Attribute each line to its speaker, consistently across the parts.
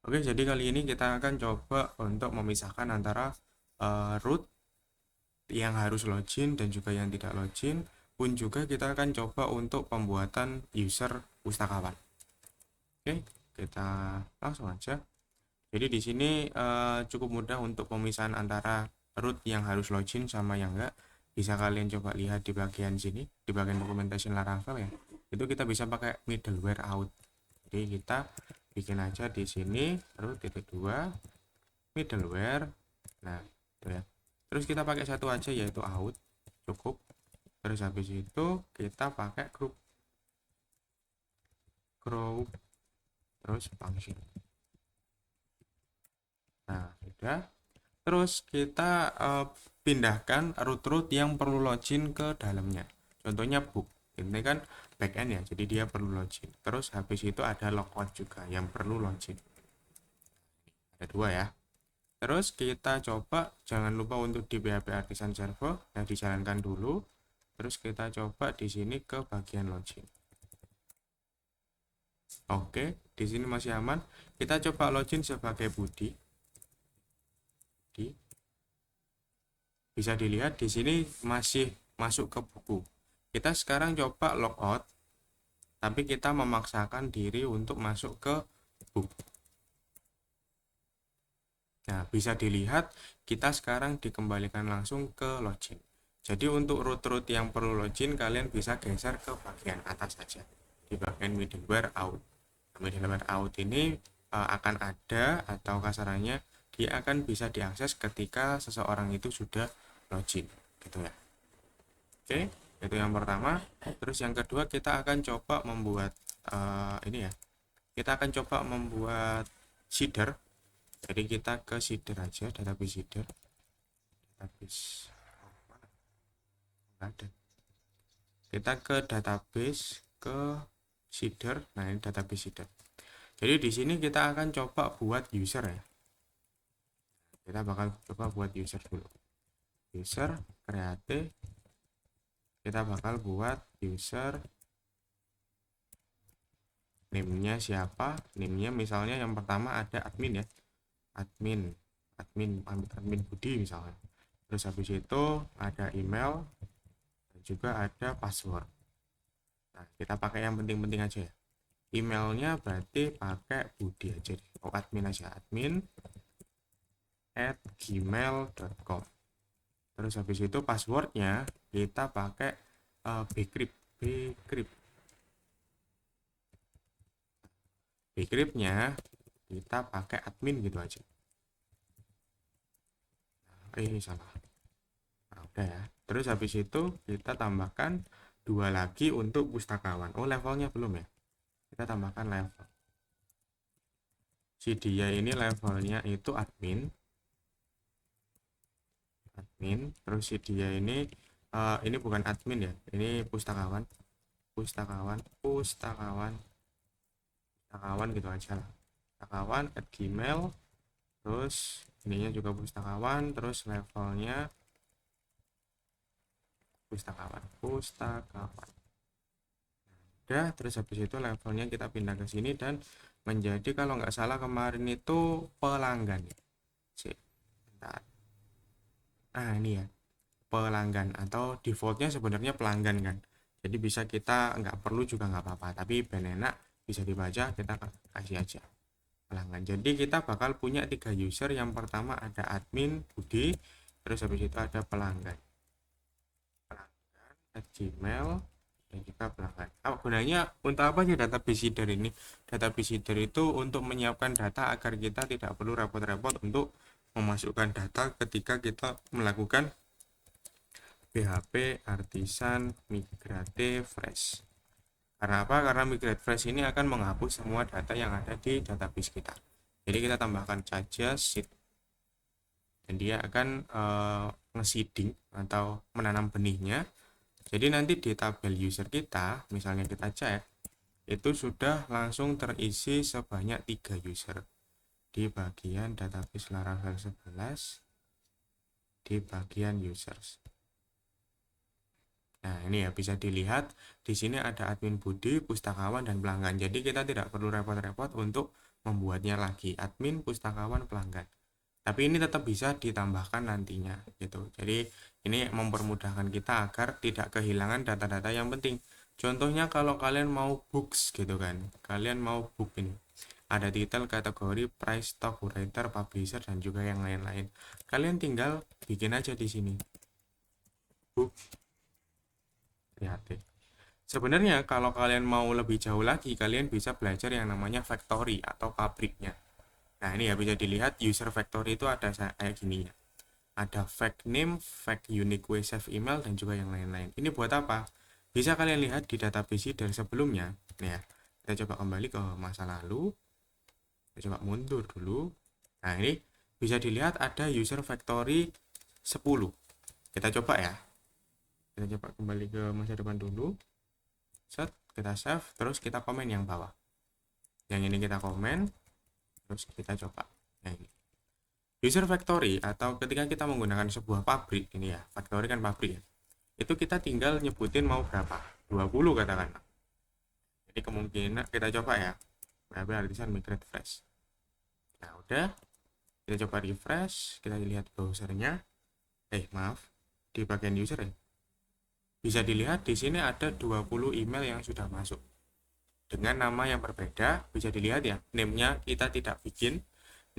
Speaker 1: Oke, jadi kali ini kita akan coba untuk memisahkan antara root yang harus login dan juga yang tidak login, pun juga kita akan coba untuk pembuatan user pustakawan. Oke, kita langsung aja. Jadi di sini cukup mudah untuk pemisahan antara root yang harus login sama yang enggak. Bisa kalian coba lihat di bagian sini, di bagian documentation Laravel ya. Itu kita bisa pakai middleware out. Jadi kita bikin aja di sini root titik dua middleware. Nah, itu ya. Terus kita pakai satu aja yaitu out, cukup. Terus habis itu kita pakai group terus function. Nah, sudah. Terus kita pindahkan root-root yang perlu login ke dalamnya. Contohnya book. Ini kan backend ya, jadi dia perlu login. Terus habis itu ada logout juga yang perlu login. Ada dua ya. Terus kita coba, jangan lupa untuk di PHP Artisan Server, nah dijalankan dulu. Terus kita coba di sini ke bagian login. Oke, di sini masih aman. Kita coba login sebagai Budi. Bisa dilihat di sini masih masuk ke buku. Kita sekarang coba logout, tapi kita memaksakan diri untuk masuk ke buku. Nah, bisa dilihat kita sekarang dikembalikan langsung ke login. Jadi untuk root-root yang perlu login, kalian bisa geser ke bagian atas saja, di bagian middleware out. Nah, middleware out ini akan ada, atau kasarannya dia akan bisa diakses ketika seseorang itu sudah login, gitu ya. Oke, itu yang pertama. Terus yang kedua kita akan coba membuat ini ya. Kita akan coba membuat seeder. Jadi kita ke seeder aja, database seeder. Database ada. Kita ke database, ke seeder. Nah, ini database seeder. Jadi di sini kita akan coba buat user ya. Kita bakal coba buat user dulu. User create. Kita bakal buat user, name-nya siapa? Name-nya misalnya yang pertama ada admin ya. Admin Budi misalnya. Terus habis itu ada email dan juga ada password. Nah, kita pakai yang penting-penting aja ya. Emailnya berarti pakai Budi aja deh. Oh, admin aja, admin@gmail.com. Terus habis itu passwordnya kita pakai bcrypt. Bcryptnya kita pakai admin gitu aja. Salah. Nah, udah ya. Terus habis itu kita tambahkan dua lagi untuk pustakawan. Oh, levelnya belum ya. Kita tambahkan level. Si dia ini levelnya itu admin. Terus si dia ini bukan admin ya. Ini pustakawan. Pustakawan gitu aja lah. Pustakawan at gmail. Terus ininya juga pustakawan. Terus levelnya pustakawan. Udah, terus habis itu levelnya kita pindah ke sini dan menjadi, kalau nggak salah kemarin itu pelanggan. Bentar. Nah, ini ya, pelanggan, atau defaultnya sebenarnya pelanggan kan. Jadi bisa kita nggak perlu juga nggak apa-apa, tapi ben enak bisa dibaca, kita kasih aja pelanggan. Jadi kita bakal punya 3 user. Yang pertama ada admin Budi, terus habis itu ada pelanggan at gmail, dan juga pelanggan. Gunanya untuk apa sih database seeder ini? Database seeder itu untuk menyiapkan data agar kita tidak perlu repot-repot untuk memasukkan data ketika kita melakukan PHP Artisan Migrate Fresh. Karena apa? Karena Migrate Fresh ini akan menghapus semua data yang ada di database kita. Jadi kita tambahkan saja seed, dan dia akan nge-seeding atau menanam benihnya. Jadi nanti di tabel user kita, misalnya kita cek, itu sudah langsung terisi sebanyak 3 user di bagian database Laravel 11, di bagian users. Nah, ini ya bisa dilihat di sini ada admin Budi, pustakawan, dan pelanggan. Jadi kita tidak perlu repot-repot untuk membuatnya lagi, admin, pustakawan, pelanggan. Tapi ini tetap bisa ditambahkan nantinya gitu. Jadi ini mempermudahkan kita agar tidak kehilangan data-data yang penting. Contohnya kalau kalian mau books gitu kan, kalian mau book ini, ada titel, kategori, price, stock, writer, publisher, dan juga yang lain-lain. Kalian tinggal bikin aja di sini book kreatif. Sebenarnya kalau kalian mau lebih jauh lagi, kalian bisa belajar yang namanya factory atau pabriknya. Nah ini ya bisa dilihat user factory itu ada kayak gini ya. Ada fake name, fake unique way save email, dan juga yang lain-lain. Ini buat apa? Bisa kalian lihat di database dari sebelumnya. Nih ya, kita coba kembali ke masa lalu. Kita coba mundur dulu. Nah ini bisa dilihat ada user factory 10. Kita coba ya. Kita coba kembali ke masa depan dulu. Set, kita save, terus kita komen yang bawah. Yang ini kita komen, terus kita coba. Nah ini. User factory atau ketika kita menggunakan sebuah pabrik ini ya, factory kan pabrik ya. Itu kita tinggal nyebutin mau berapa, 20 katakanlah. Jadi kemungkinan kita coba ya, berapa artisan migrate fresh. Nah udah, kita coba refresh, kita lihat browsernya. Maaf, di bagian user ya. Bisa dilihat di sini ada 20 email yang sudah masuk dengan nama yang berbeda. Bisa dilihat ya, name-nya kita tidak bikin,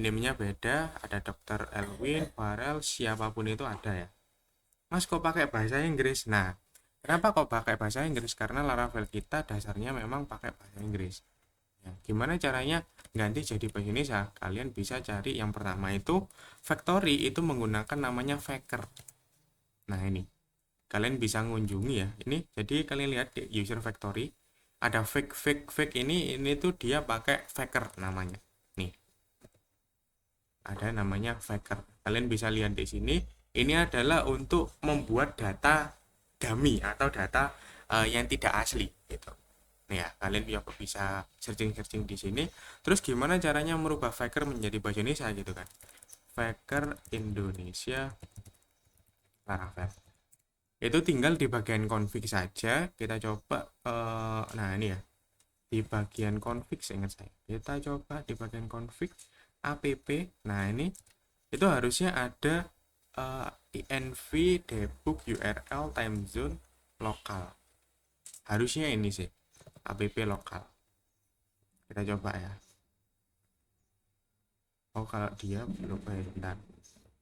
Speaker 1: name-nya beda, ada Dr. Elwin, Farel, siapapun itu ada ya. Mas kok pakai bahasa Inggris? Nah, kenapa kok pakai bahasa Inggris? Karena Laravel kita dasarnya memang pakai bahasa Inggris. Ya, gimana caranya ganti jadi bahasa Indonesia? Kalian bisa cari yang pertama itu factory, itu menggunakan namanya faker. Nah ini, kalian bisa mengunjungi ya. Ini jadi kalian lihat di user factory ada fake ini tuh dia pakai faker namanya. Nih, ada namanya faker. Kalian bisa lihat di sini. Ini adalah untuk membuat data dummy atau data yang tidak asli gitu. Nih ya, kalian bisa searching di sini. Terus gimana caranya merubah faker menjadi bahasa Indonesia gitu kan? Faker Indonesia Laravel. Itu tinggal di bagian config saja. Kita coba nah ini ya, di bagian config seingat saya, kita coba di bagian config app. Nah ini itu harusnya ada env debug url time zone lokal, harusnya ini sih app lokal. Kita coba ya. Oh kalau dia belum, bentar,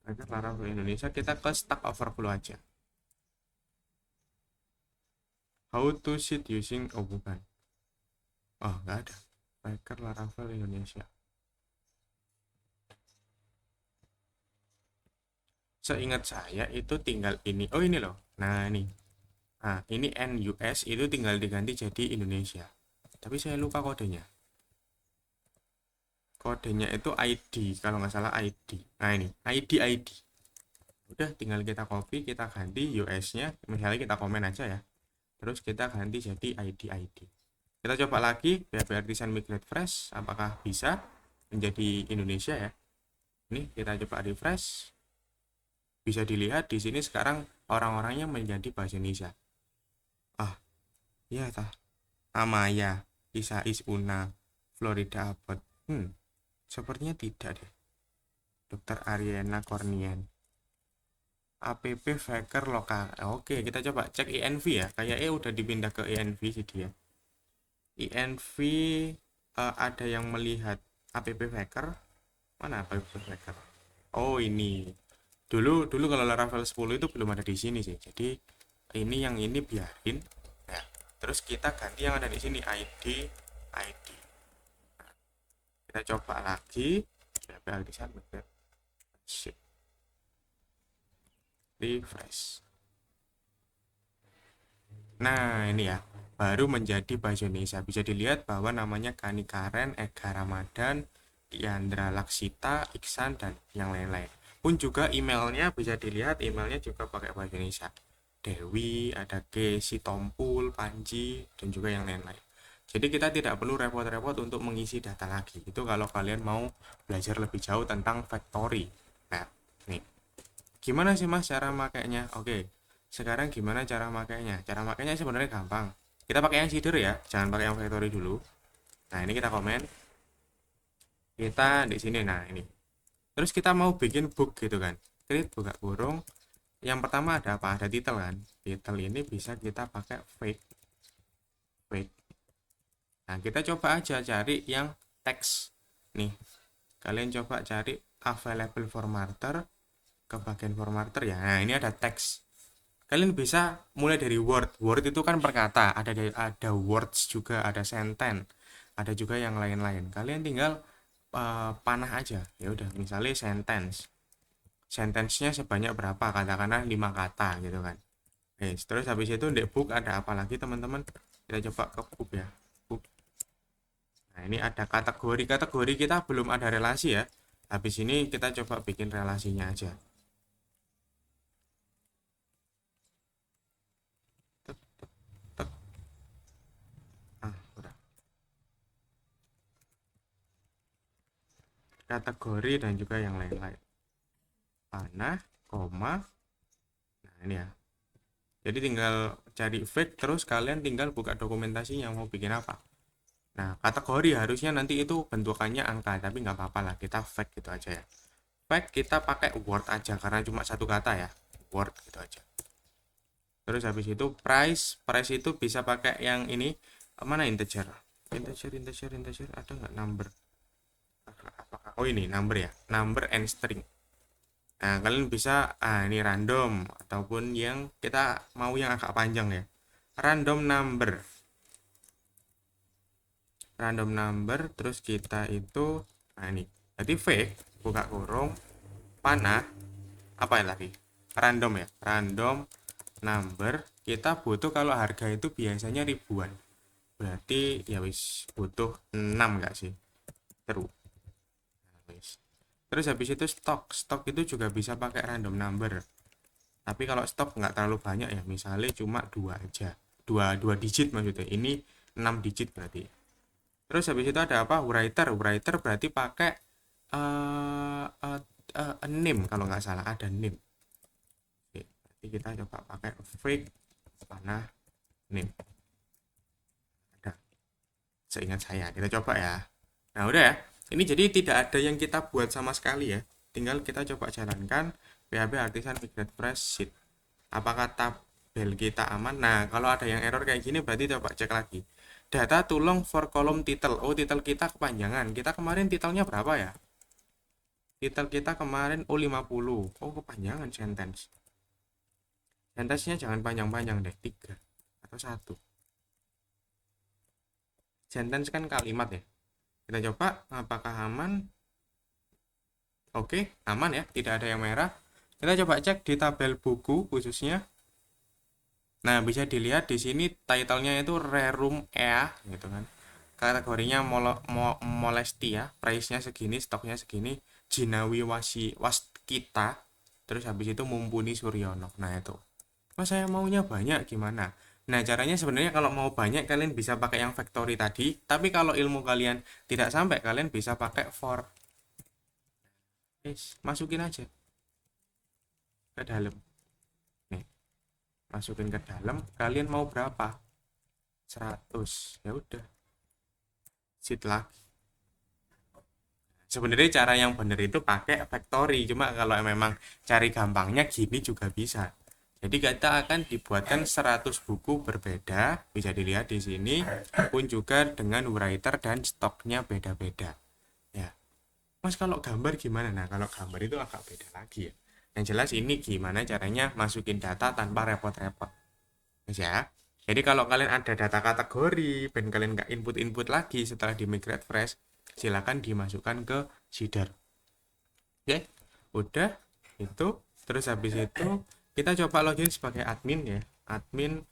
Speaker 1: agar Laravel Indonesia, kita ke Stack Overflow aja. How to sheet using, oh bukan, oh nggak ada Packer Laravel Indonesia. Seingat saya itu tinggal ini, oh ini loh, nah ini NUS itu tinggal diganti jadi Indonesia, tapi saya lupa kodenya. Kodenya itu ID kalau nggak salah, ID. Nah ini ID. Udah tinggal kita copy, kita ganti US nya, misalnya kita komen aja ya, terus kita ganti jadi ID. Kita coba lagi PHP Artisan Migrate Fresh, apakah bisa menjadi Indonesia ya. Ini kita coba refresh. Bisa dilihat di sini sekarang orang-orangnya menjadi bahasa Indonesia. Ah, iya tah. Amaya, Isais Una, Florida Abbott. Sepertinya tidak deh. Dokter Ariana Cornian. App Faker lokal. Oke, kita coba cek INV ya. Kayaknya udah dipindah ke INV sih dia. INV ada yang melihat app Faker. Mana app Faker? Oh, ini. Dulu kalau Laravel 10 itu belum ada di sini sih. Jadi ini yang ini biarin. Nah, terus kita ganti yang ada di sini ID. Nah, kita coba lagi. Refresh. Nah ini ya, baru menjadi bahasa Indonesia. Bisa dilihat bahwa namanya Kani Karen, Ega Ramadan, Diandra Laksita, Iksan, dan yang lain-lain. Pun juga emailnya bisa dilihat, emailnya juga pakai bahasa Indonesia. Dewi, ada Gesi Tompul, Panji, dan juga yang lain-lain. Jadi kita tidak perlu repot-repot untuk mengisi data lagi. Itu kalau kalian mau belajar lebih jauh tentang factory. Nah, nih. Gimana sih mas cara makainya? Oke, sekarang gimana cara makainya? Cara makainya sebenarnya gampang. Kita pakai yang seeder ya, jangan pakai yang factory dulu. Nah ini kita komen. kita di sini. Nah, ini. Terus kita mau bikin book gitu kan. Create buka kurung. Yang pertama ada apa? Ada title kan. Title ini bisa kita pakai fake. Fake. Nah, kita coba aja cari yang teks. Nih, kalian coba cari available formatter ke bagian formatter ya. Nah, ini ada teks. Kalian bisa mulai dari word. Word itu kan perkata, ada words juga, ada sentence, ada juga yang lain-lain. Kalian tinggal panah aja. Ya udah, misalnya sentence. Sentence-nya sebanyak berapa? Katakanlah 5 kata gitu kan. Oke, terus habis itu di book ada apa lagi teman-teman? Kita coba ke book ya. Book. Nah, ini ada kategori. Kategori kita belum ada relasi ya. Habis ini kita coba bikin relasinya aja. Tek, tek, tek. Udah. Kategori dan juga yang lain-lain. Panah, koma. Nah, ini ya. Jadi tinggal cari fake, terus kalian tinggal buka dokumentasinya mau bikin apa. Nah, kategori harusnya nanti itu bentukannya angka, tapi nggak apa-apa lah, kita fake gitu aja ya. Fake kita pakai word aja karena cuma satu kata ya, word gitu aja. Terus habis itu price itu bisa pakai yang ini, mana integer, integer ada nggak number? Apakah, oh ini number ya, number and string. Nah, kalian bisa ini random ataupun yang kita mau yang agak panjang ya. Random number. Random number terus kita itu ini. Jadi fake buka kurung panah apa ya lagi? Random ya. Random number kita butuh kalau harga itu biasanya ribuan. Berarti ya wis butuh 6 enggak sih? Terus. Terus habis itu stok itu juga bisa pakai random number. Tapi kalau stok nggak terlalu banyak ya, misalnya cuma dua aja, dua digit maksudnya. Ini 6 digit berarti. Terus habis itu ada apa? Writer. Writer berarti pakai name kalau nggak salah ada name. Oke, berarti kita coba pakai fake panah name. Ada. Seingat saya. Kita coba ya. Nah udah ya. Ini jadi tidak ada yang kita buat sama sekali ya. Tinggal kita coba jalankan PHP Artisan Migrate Fresh Sheet. Apakah tabel kita aman? Nah, kalau ada yang error kayak gini berarti coba cek lagi. Data tulung for column title. Oh, title kita kepanjangan. Kita kemarin titelnya berapa ya? Title kita kemarin 50. Oh, kepanjangan sentence. Sentence-nya jangan panjang-panjang deh, 3 atau 1. Sentence kan kalimat ya. Kita coba apakah aman. Oke, aman ya, tidak ada yang merah. Kita coba cek di tabel buku khususnya. Nah, bisa dilihat di sini title-nya itu Rerum Ea gitu kan. Kategorinya Molestia, price-nya segini, stoknya segini, Jinawi Waskita, terus habis itu Mumpuni Suryono. Nah, itu. Mas saya maunya banyak gimana? Nah, caranya sebenarnya kalau mau banyak kalian bisa pakai yang factory tadi, tapi kalau ilmu kalian tidak sampai kalian bisa pakai for. Masukin aja ke dalam. Nih, masukin ke dalam, kalian mau berapa? 100. Ya udah. Sit lagi. Sebenarnya cara yang benar itu pakai factory, cuma kalau memang cari gampangnya gini juga bisa. Jadi kita akan dibuatkan 100 buku berbeda, bisa dilihat di sini, pun juga dengan writer dan stoknya beda-beda. Ya, Mas kalau gambar gimana? Nah, kalau gambar itu agak beda lagi ya. Yang jelas ini gimana caranya masukin data tanpa repot-repot. Mas ya. Jadi kalau kalian ada data kategori, dan kalian nggak input-input lagi setelah di migrate fresh, silakan dimasukkan ke Seeder. Oke, udah itu. Terus habis itu kita coba login sebagai admin ya, admin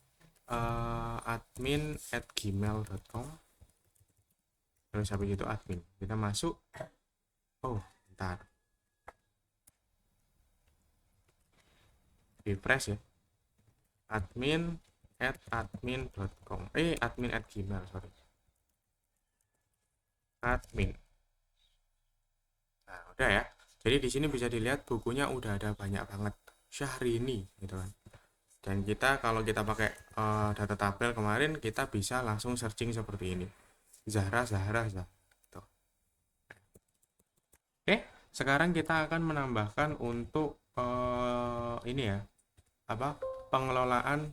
Speaker 1: at gmail.com. Terus habis itu admin kita masuk. Oh bentar, refresh ya, admin at admin.com admin at gmail, sorry, admin. Nah udah ya, jadi di sini bisa dilihat bukunya udah ada banyak banget Syahrini gitu kan. Dan kita kalau kita pakai data tabel kemarin kita bisa langsung searching seperti ini, Zahra Tuh. Sekarang kita akan menambahkan untuk ini ya, apa, pengelolaan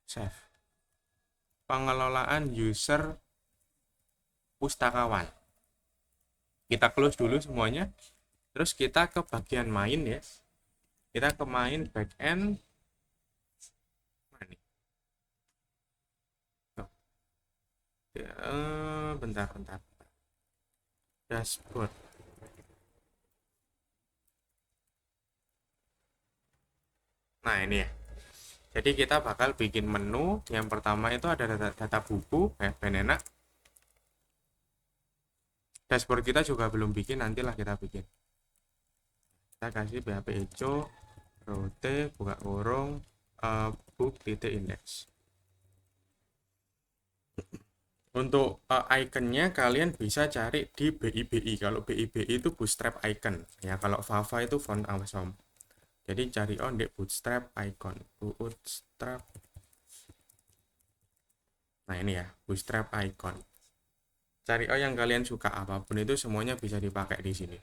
Speaker 1: save, pengelolaan user pustakawan. Kita close dulu semuanya, terus kita ke bagian main ya, kita ke main backend. Bentar, dashboard. Nah ini ya, jadi kita bakal bikin menu. Yang pertama itu ada data buku ya, ben enak. Dashboard kita juga belum bikin, nantilah kita bikin. Kita kasih php echo route buka kurung book titik index. Untuk iconnya kalian bisa cari di BIBI. Kalau BIBI itu bootstrap icon ya, kalau Fava itu font awesome. Jadi cari on di bootstrap icon, bootstrap. Nah ini ya, bootstrap icon. Cari yang kalian suka, apapun itu semuanya bisa dipakai di sini.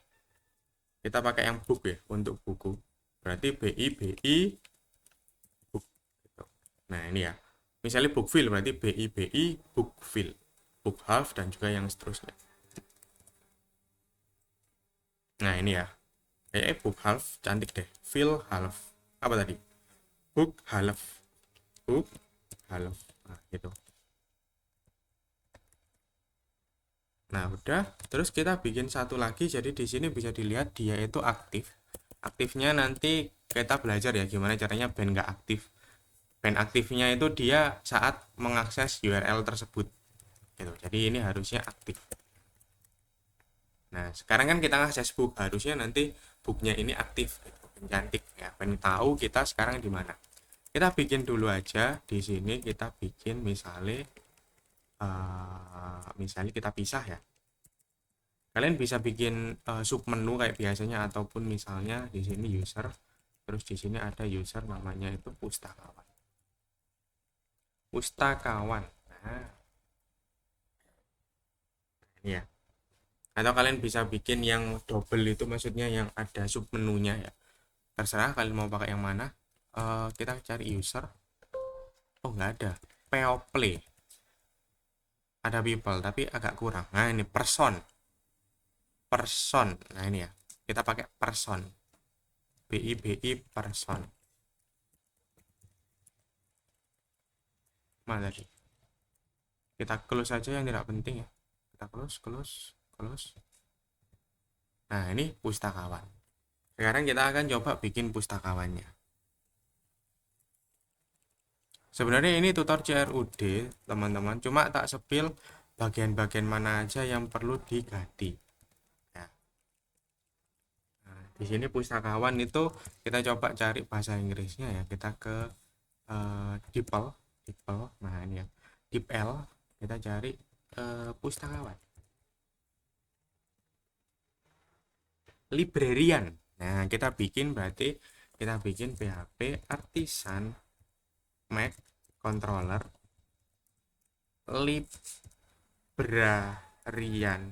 Speaker 1: Kita pakai yang book ya untuk buku. Berarti BIBI book. Nah ini ya. Misalnya bookfill berarti BIBI bookfill, book half dan juga yang seterusnya. Nah ini ya. Book half cantik deh. Fill half. Apa tadi? Book half. Book half. Nah gitu. Nah, udah. Terus kita bikin satu lagi. Jadi di sini bisa dilihat dia itu aktif. Aktifnya nanti kita belajar ya gimana caranya band nggak aktif. Band aktifnya itu dia saat mengakses URL tersebut. Gitu. Jadi ini harusnya aktif. Nah, sekarang kan kita ngakses book, harusnya nanti booknya ini aktif. Gitu. Cantik ya. Band tahu kita sekarang di mana. Kita bikin dulu aja di sini. Kita bikin misalnya kita pisah ya. Kalian bisa bikin sub menu kayak biasanya, ataupun misalnya di sini user, terus di sini ada user namanya itu pustakawan. Pustakawan. Nah, ini ya. Atau kalian bisa bikin yang double itu, maksudnya yang ada sub menunya ya. Terserah kalian mau pakai yang mana. Kita cari user. Oh nggak ada. People. Ada people tapi agak kurang. Nah ini person. Person. Nah ini ya. Kita pakai person. BIBI person. Mana tadi? Kita close aja yang tidak penting ya. Kita close. Nah ini pustakawan. Sekarang kita akan coba bikin pustakawannya. Sebenarnya ini tutor CRUD teman-teman, cuma tak sepil bagian-bagian mana aja yang perlu diganti. Nah, di sini pustakawan itu kita coba cari bahasa Inggrisnya ya. Kita ke DeepL. Nah ini ya, DeepL. Kita cari pustakawan. Librarian. Nah, kita bikin berarti kita bikin PHP artisan Mac controller librarian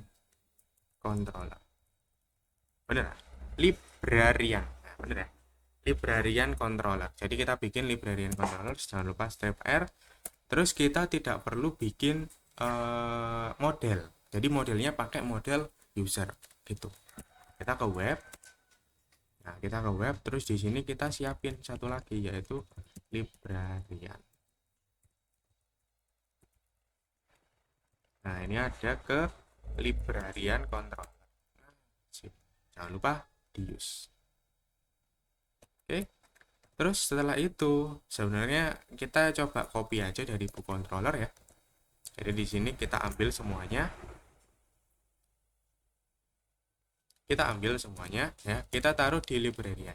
Speaker 1: controller. Bener? Librarian. Nah, bener ya? Librarian controller. Jadi kita bikin librarian controller, jangan lupa step R. Terus kita tidak perlu bikin model. Jadi modelnya pakai model user gitu. Kita ke web. Nah, kita ke web, terus di sini kita siapin satu lagi yaitu librarian. Nah, ini ada ke librarian controller. Nah, jangan lupa di use. Oke. Terus setelah itu sebenarnya kita coba copy aja dari book controller ya. Jadi di sini kita ambil semuanya. Ya, kita taruh di librarian.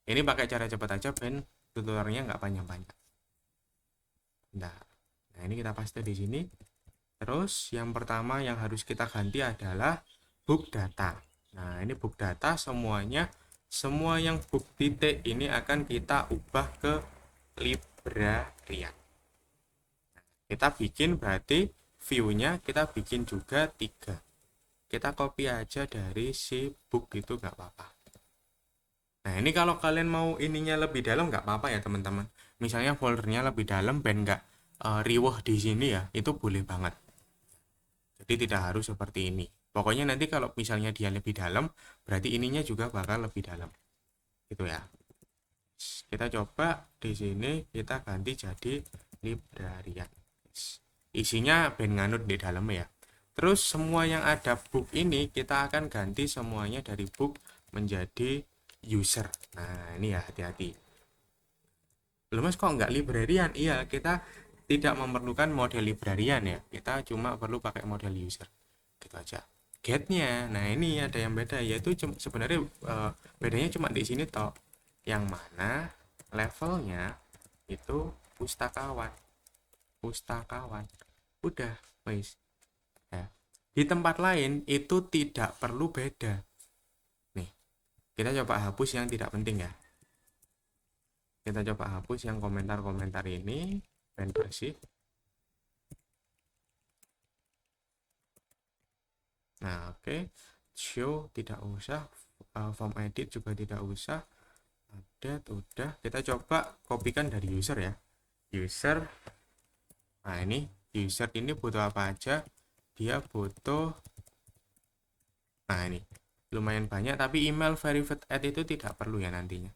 Speaker 1: Ini pakai cara cepat aja, ben tutorialnya nggak panjang-panjang. Nah, ini kita paste di sini. Terus yang pertama yang harus kita ganti adalah book data. Nah, ini book data semuanya, semua yang book titik ini akan kita ubah ke librarian. Kita bikin berarti view-nya kita bikin juga 3. kita copy aja dari si book itu nggak apa-apa. Nah ini kalau kalian mau ininya lebih dalam nggak apa-apa ya teman-teman. Misalnya foldernya lebih dalam dan nggak riweh di sini ya, itu boleh banget. Jadi tidak harus seperti ini. Pokoknya nanti kalau misalnya dia lebih dalam, berarti ininya juga bakal lebih dalam. Gitu ya. Kita coba di sini kita ganti jadi librarian. Isinya ben nganut di dalam ya. Terus semua yang ada book ini kita akan ganti semuanya dari book menjadi user. Nah ini ya hati-hati. Belum mas kok nggak librarian? Iya kita tidak memerlukan model librarian ya. Kita cuma perlu pakai model user. Gitu aja. Getnya, nah ini ada yang beda yaitu sebenarnya bedanya cuma di sini toh. Yang mana levelnya itu pustakawan. Pustakawan. Udah, guys. Ya. Di tempat lain itu tidak perlu beda. Nih, kita coba hapus yang tidak penting ya. Kita coba hapus yang komentar-komentar ini, dan bersih. Nah, oke. Show tidak usah, form edit juga tidak usah. Update udah. Kita coba kopikan dari user ya. User. Nah, ini user ini butuh apa aja? Dia butuh, nah ini lumayan banyak, tapi email verified add itu tidak perlu ya nantinya.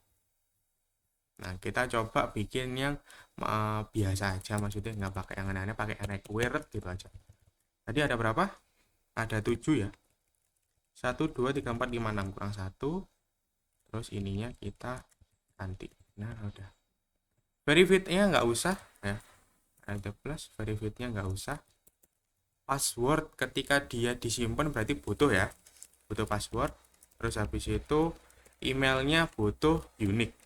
Speaker 1: Nah kita coba bikin yang biasa aja, maksudnya nggak pakai yang aneh-aneh, pakai required gitu aja. Tadi ada berapa? Ada 7 ya. 1 2 3 4 5 6 kurang 1. Terus ininya kita ganti. Nah udah. Verified-nya nggak usah ya. Ada plus, verified-nya nggak usah. Password ketika dia disimpan berarti butuh ya, butuh password. Terus habis itu emailnya butuh unique.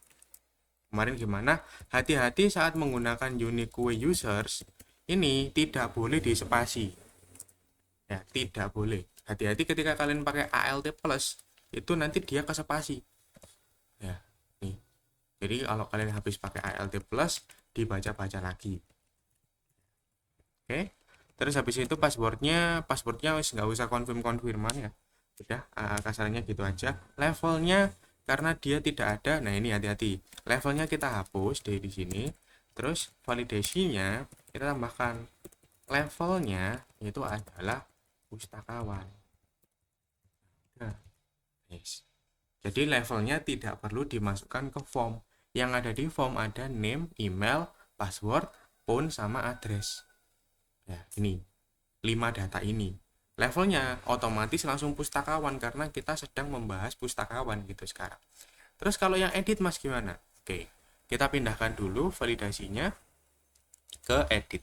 Speaker 1: Kemarin gimana? Hati-hati saat menggunakan unique users ini tidak boleh dispasi ya, tidak boleh. Hati-hati ketika kalian pakai ALT plus itu nanti dia ke spasi ya. Nih jadi kalau kalian habis pakai ALT plus dibaca-baca lagi. Oke. Terus habis itu passwordnya nggak usah konfirman ya, udah kasarnya gitu aja. Levelnya karena dia tidak ada, nah ini hati-hati, levelnya kita hapus dari sini. Terus validasinya kita tambahkan, levelnya itu adalah pustakawan. Nah, yes. Jadi levelnya tidak perlu dimasukkan ke form. Yang ada di form ada name, email, password, phone, sama address ya. Ini 5 data ini levelnya otomatis langsung pustakawan karena kita sedang membahas pustakawan gitu sekarang. Terus kalau yang edit mas gimana? Oke, kita pindahkan dulu validasinya ke edit.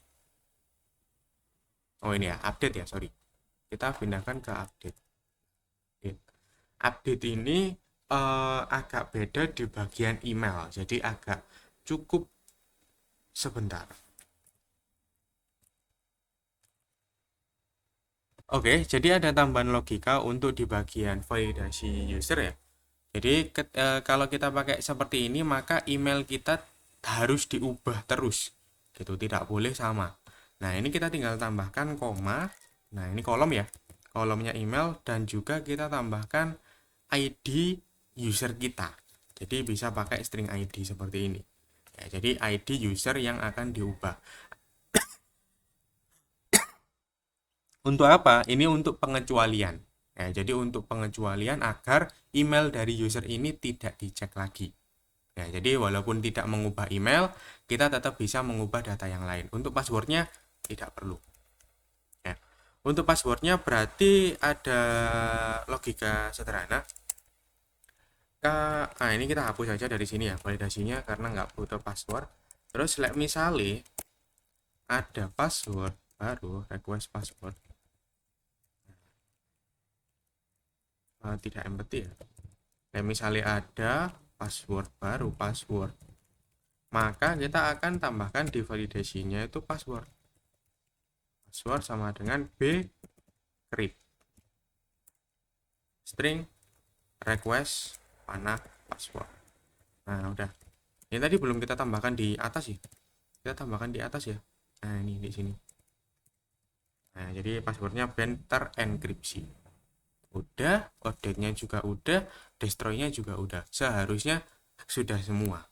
Speaker 1: Oh ini ya, update ya, sorry. Kita pindahkan ke update. Update ini agak beda di bagian email, jadi agak cukup sebentar. Oke, jadi ada tambahan logika untuk di bagian validasi user ya. Jadi kalau kita pakai seperti ini maka email kita harus diubah terus, gitu, tidak boleh sama. Nah ini kita tinggal tambahkan koma. Nah ini kolom ya, kolomnya email, dan juga kita tambahkan ID user kita. Jadi bisa pakai string ID seperti ini. Ya, jadi ID user yang akan diubah. Untuk apa? Ini untuk pengecualian. Ya, jadi untuk pengecualian agar email dari user ini tidak dicek lagi. Ya, jadi walaupun tidak mengubah email, kita tetap bisa mengubah data yang lain. Untuk passwordnya tidak perlu. Ya. Untuk passwordnya berarti ada logika sederhana. Nah ini kita hapus saja dari sini ya validasinya karena nggak butuh password. Terus misalnya ada password baru, request password. Tidak empty ya. Nah, misalnya ada password baru, password, maka kita akan tambahkan di validasinya itu password. Password sama dengan b crypt string request panah password. Nah udah. Ini tadi belum kita tambahkan di atas ya. Kita tambahkan di atas ya. Nah ini di sini. Nah jadi passwordnya ben terenkripsi. udah, update-nya juga udah, destroy-nya juga udah. Seharusnya sudah semua.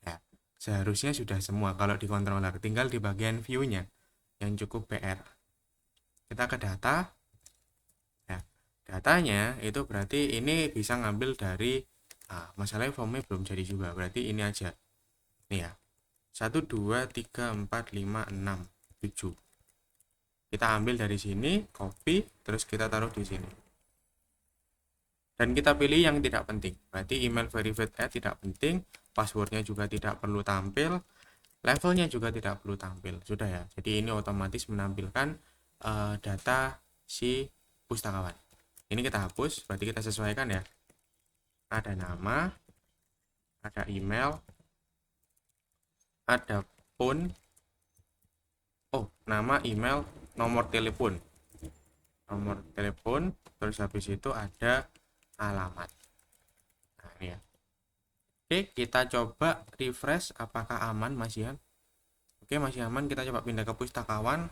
Speaker 1: Ya, seharusnya sudah semua kalau di controller. Tinggal di bagian view-nya yang cukup PR. Kita ke data. Ya, datanya itu berarti ini bisa ngambil dari masalahnya formnya belum jadi juga. Berarti ini aja. Nih ya. 1 2 3 4 5 6 7. Kita ambil dari sini, copy, terus kita taruh di sini. Dan kita pilih yang tidak penting. Berarti email verified tidak penting, passwordnya juga tidak perlu tampil, levelnya juga tidak perlu tampil. Sudah ya. Jadi ini otomatis menampilkan data si pustakawan. Ini kita hapus, berarti kita sesuaikan ya. Ada nama, ada email, ada phone, nama, email, nomor telepon, terus habis itu ada alamat. Nah ini ya. Oke, kita coba refresh apakah aman masih ya. Oke, masih aman. Kita coba pindah ke pustakawan.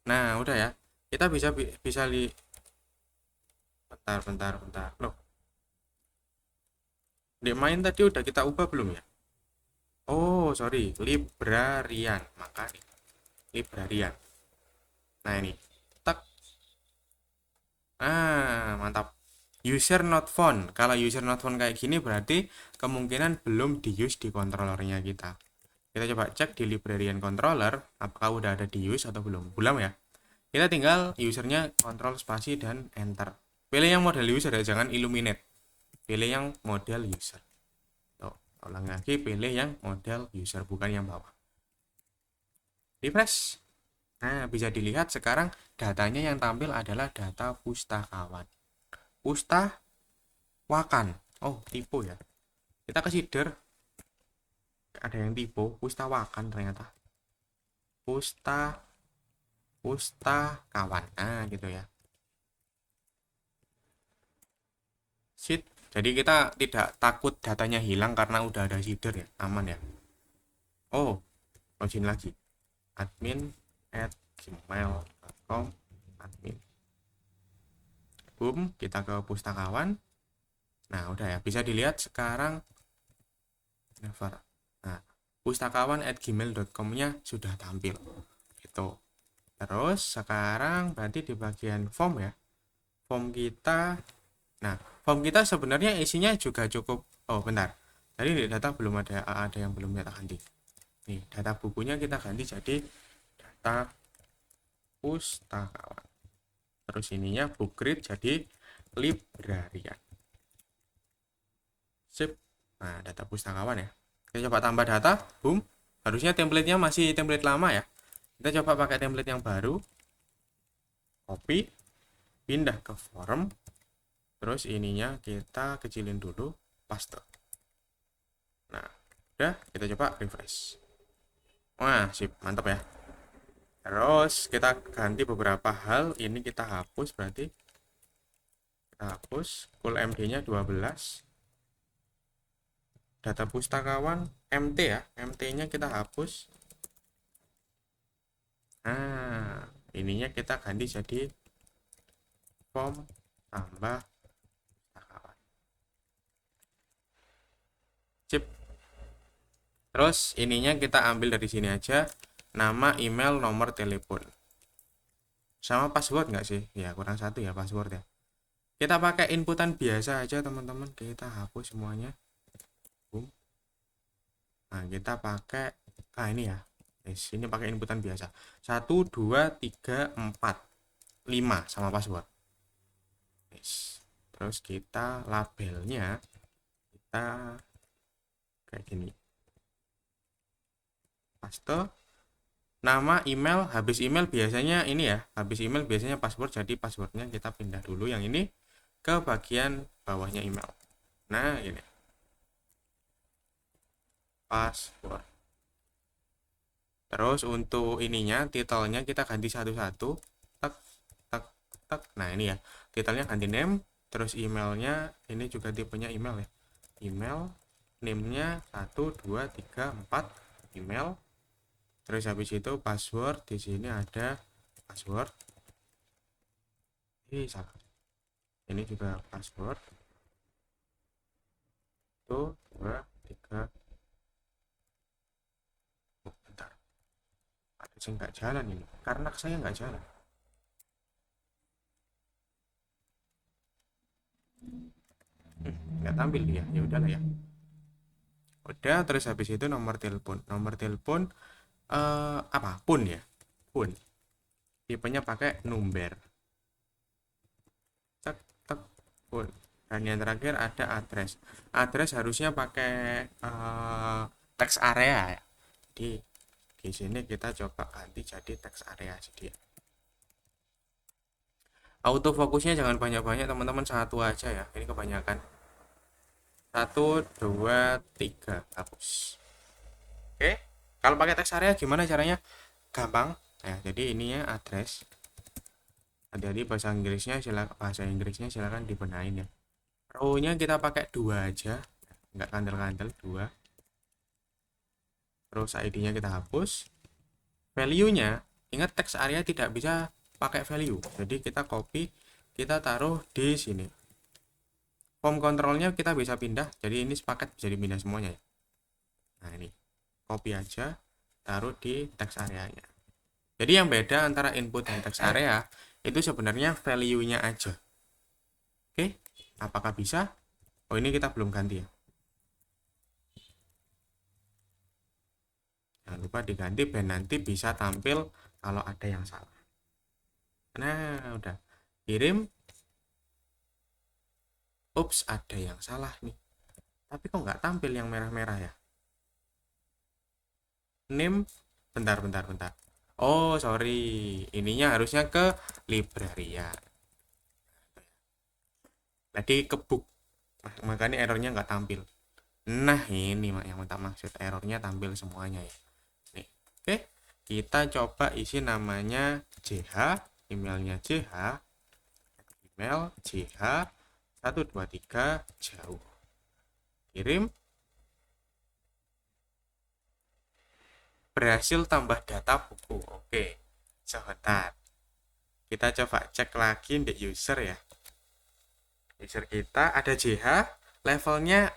Speaker 1: Nah udah ya, kita bisa bentar loh, di main tadi udah kita ubah belum ya? Oh sorry, librarian, maka librarian. Nah ini tak, mantap. User not found. Kalau user not found kayak gini berarti kemungkinan belum di use di controllernya kita. Kita coba cek di librarian controller apakah udah ada di use atau belum. Belum ya. Kita tinggal usernya kontrol spasi dan enter. Pilih yang model user ya, jangan illuminate. Pilih yang model user. Tuh, ulang lagi, pilih yang model user, bukan yang bawah. Refresh. Nah, bisa dilihat sekarang datanya yang tampil adalah data pustakawan. Pustawakan. Oh, tipe ya. Kita ke seeder. Ada yang tipe, pustawakan ternyata. Pustakawan. Nah, gitu ya. Sheet. Jadi kita tidak takut datanya hilang karena udah ada seeder ya. Aman ya. Oh, login lagi. admin@gmail.com admin. Boom, kita ke pustakawan. Nah, udah ya. Bisa dilihat sekarang never. Nah, pustakawan@gmail.com-nya sudah tampil. Gitu. Terus sekarang berarti di bagian form ya. Form kita. Nah, form kita sebenarnya isinya juga cukup. Oh, bentar. Tadi di data belum ada yang belum kita ganti. Nih, data bukunya kita ganti jadi data pustakawan. Terus ininya book read jadi librarian. Sip. Nah, data pustakawan ya. Kita coba tambah data, boom. Harusnya template-nya masih template lama ya. Kita coba pakai template yang baru. Copy, pindah ke form. Terus ininya kita kecilin dulu, paste. Nah, udah, kita coba refresh. Wah, sip, mantap ya. Terus kita ganti beberapa hal, ini kita hapus berarti. Kita hapus, full MD-nya 12. Data pustakawan MT ya, MT-nya kita hapus. Nah, ininya kita ganti jadi form tambah pustakawan. Sip. Terus ininya kita ambil dari sini aja, nama, email, nomor telepon. Sama password nggak sih? Ya kurang satu ya password ya. Kita pakai inputan biasa aja teman-teman. Kita hapus semuanya. Boom. Nah kita pakai ini ya. Ini pakai inputan biasa. 1 2 3 4 5 sama password. Terus kita labelnya kita kayak gini. Paste. Nama, email, habis email biasanya ini ya. Habis email biasanya password, jadi passwordnya kita pindah dulu yang ini ke bagian bawahnya email. Nah ini password. Terus untuk ininya titelnya kita ganti satu-satu. Tak tak tak. Nah ini ya, titelnya ganti name. Terus emailnya ini juga tipenya email ya. Email, name-nya 1 2 3 4 email. Terus habis itu password, di sini ada password. Salah. ini juga password. 1 2 3. Bentar, ada yang nggak jalan ini karena saya nggak jalan. Nggak tampil dia, ya udahlah ya. Udah, terus habis itu nomor telepon apapun ya pun, tipenya pakai number, tek tek pun. Dan yang terakhir ada address harusnya pakai text area ya. Jadi di sini kita coba ganti jadi text area jadi autofokusnya jangan banyak-banyak teman-teman, satu aja ya, ini kebanyakan. 1 2 3 hapus. Oke, kalau pakai teks area gimana caranya? Gampang ya, jadi ininya address. Hati-hati bahasa Inggrisnya silakan dibenahin ya. Row-nya kita pakai 2 aja, nggak kandel-kandel 2. Terus ID-nya kita hapus. Value-nya, ingat teks area tidak bisa pakai value, jadi kita copy, kita taruh di sini. Form control-nya kita bisa pindah, jadi ini sepaket bisa dipindah semuanya ya. Nah ini, copy aja, taruh di teks area-nya. Jadi yang beda antara input dan teks area itu sebenarnya value-nya aja. Oke, apakah bisa? Oh, ini kita belum ganti ya. Jangan lupa diganti biar nanti bisa tampil kalau ada yang salah. Nah, udah. Kirim. Ups, ada yang salah nih. Tapi kok nggak tampil yang merah-merah ya? Name, bentar. Oh, sorry. Ininya harusnya ke librarian. Tadi ke book. Makanya errornya nggak tampil. Nah, ini yang minta maksud, errornya tampil semuanya ya. Nih. Oke, kita coba isi namanya JH, emailnya JH, email JH 123 jauh. Kirim. Berhasil tambah data buku. Oke, sebentar. Kita coba cek lagi di user ya. User kita ada JH, levelnya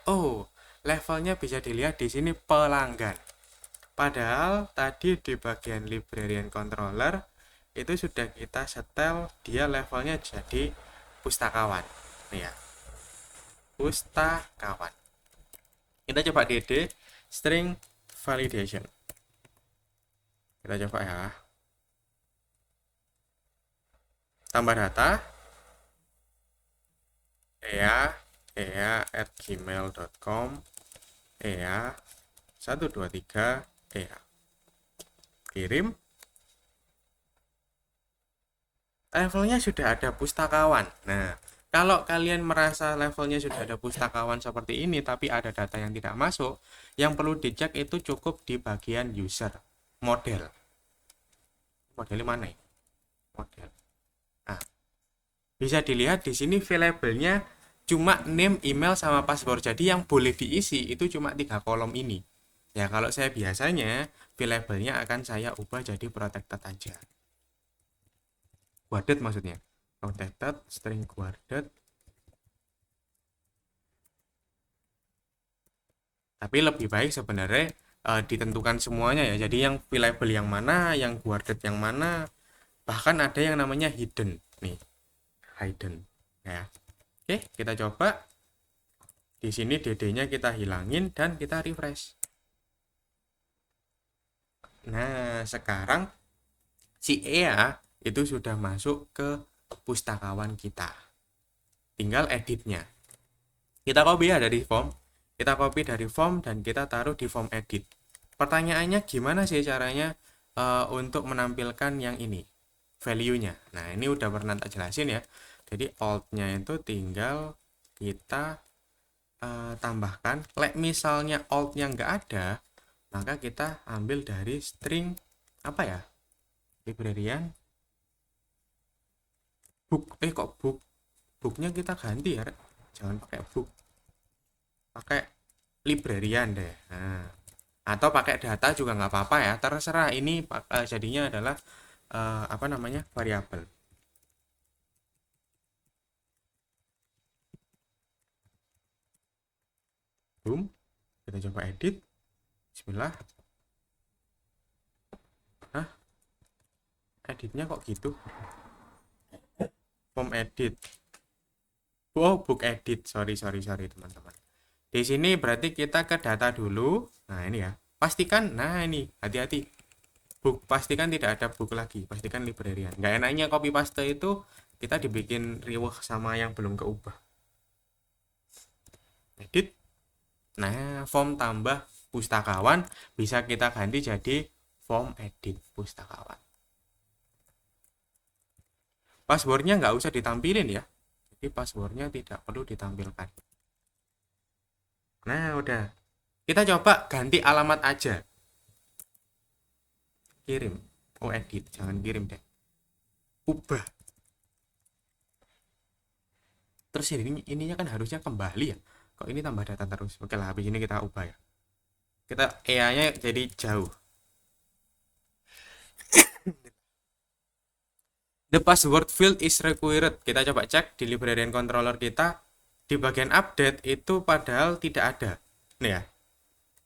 Speaker 1: bisa dilihat di sini pelanggan. Padahal tadi di bagian librarian controller itu sudah kita setel dia levelnya jadi pustakawan. Nih ya. Pustakawan. Kita coba DD string validation. Kita coba ya. Tambah data ea@gmail.com ea 123 ea. Kirim. Levelnya sudah ada pustakawan. Nah, kalau kalian merasa levelnya sudah ada pustakawan seperti ini tapi ada data yang tidak masuk, yang perlu dicek itu cukup di bagian user model. Modelnya mana ya? Model. Nah, bisa dilihat di sini variabelnya cuma name, email, sama password. Jadi yang boleh diisi itu cuma 3 kolom ini. Ya, kalau saya biasanya variabelnya akan saya ubah jadi protected aja. Guarded maksudnya. Protected string guarded. Tapi lebih baik sebenarnya ditentukan semuanya ya. Jadi yang variable yang mana, yang guarded yang mana, bahkan ada yang namanya hidden nih. Hidden ya. Oke, kita coba. Di sini DD-nya kita hilangin dan kita refresh. Nah, sekarang si EA itu sudah masuk ke pustakawan kita. Tinggal editnya. Kita copy ya dari form. Kita copy dari form dan kita taruh di form edit. Pertanyaannya gimana sih caranya untuk menampilkan yang ini? Value-nya. Nah, ini udah pernah tak jelasin ya. Jadi alt-nya itu tinggal kita tambahkan. Misalnya alt-nya nggak ada, maka kita ambil dari string apa ya? Librarian book. Kok book? Booknya kita ganti ya, jangan pakai book, pakai librarian deh. Nah, atau pakai data juga nggak apa-apa ya, terserah. Ini jadinya adalah apa namanya, variabel. boom, kita coba edit. Bismillah. Hah, editnya kok gitu? Form edit, oh book edit, sorry teman-teman. Di sini berarti kita ke data dulu. Nah ini ya, pastikan, nah ini hati-hati, book, pastikan tidak ada book lagi, pastikan librarian. Nggak enaknya copy paste itu kita dibikin riweh sama yang belum keubah. Edit. Nah, form tambah pustakawan bisa kita ganti jadi form edit pustakawan. Passwordnya nggak usah ditampilin ya, jadi passwordnya tidak perlu ditampilkan. Nah udah, kita coba ganti alamat aja. Kirim, oh edit, jangan kirim deh, ubah. Terus ininya kan harusnya kembali ya, kok ini tambah data terus. Oke lah, habis ini kita ubah ya, kita EA nya jadi jauh. The password field is required. Kita coba cek di librarian controller kita, di bagian update itu padahal tidak ada. Nih ya,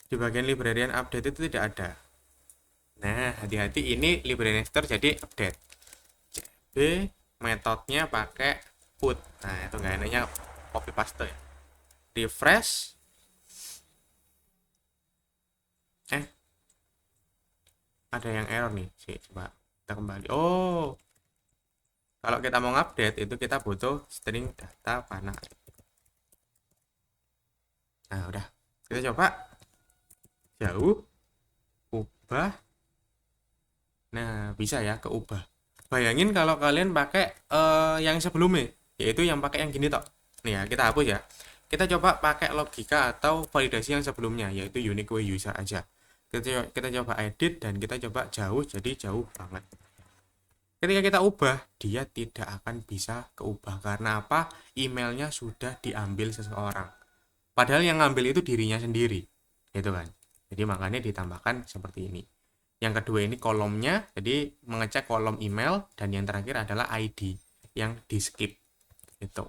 Speaker 1: di bagian librarian update itu tidak ada. Nah, hati-hati, ini librarian store jadi update. CB metodenya pakai put. Nah, itu nggak enaknya copy paste ya. Refresh. Ada yang error nih. Coba kita kembali. Oh, kalau kita mau update itu kita butuh string data panah. Nah, udah. Kita coba jauh, ubah. Nah, bisa ya keubah. Bayangin kalau kalian pakai yang sebelumnya, yaitu yang pakai yang gini toh. Nih ya, kita hapus ya. Kita coba pakai logika atau validasi yang sebelumnya, yaitu unique way user aja. Kita coba edit dan kita coba jauh, jadi jauh banget. Ketika kita ubah, dia tidak akan bisa keubah. Karena apa? Emailnya sudah diambil seseorang. Padahal yang ngambil itu dirinya sendiri. Gitu kan. Jadi makanya ditambahkan seperti ini. Yang kedua ini kolomnya, jadi mengecek kolom email, dan yang terakhir adalah ID yang di skip itu.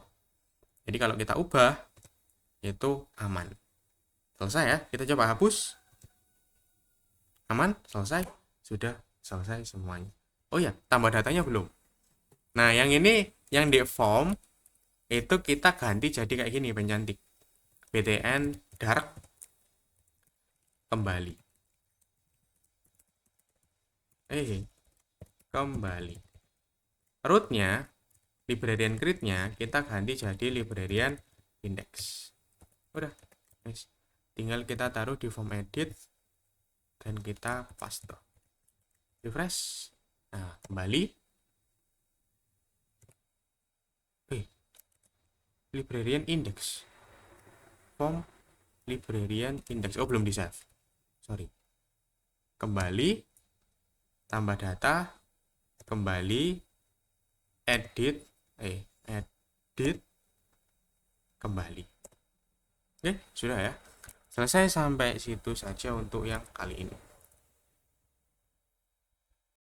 Speaker 1: Jadi kalau kita ubah itu aman. Selesai ya, kita coba hapus. Aman, selesai, sudah selesai semuanya. Oh ya, tambah datanya belum. Nah yang ini yang di form itu kita ganti jadi kayak gini, pencantik. btn dark kembali. Kembali. Rootnya, librarian create-nya kita ganti jadi librarian index. Udah, guys. Tinggal kita taruh di form edit dan kita paste. Refresh. Nah, kembali. Librarian index. Form librarian index. Oh, belum di save. Sorry. Kembali. Tambah data, kembali, edit, kembali. Oke, sudah ya. Selesai sampai situ saja untuk yang kali ini.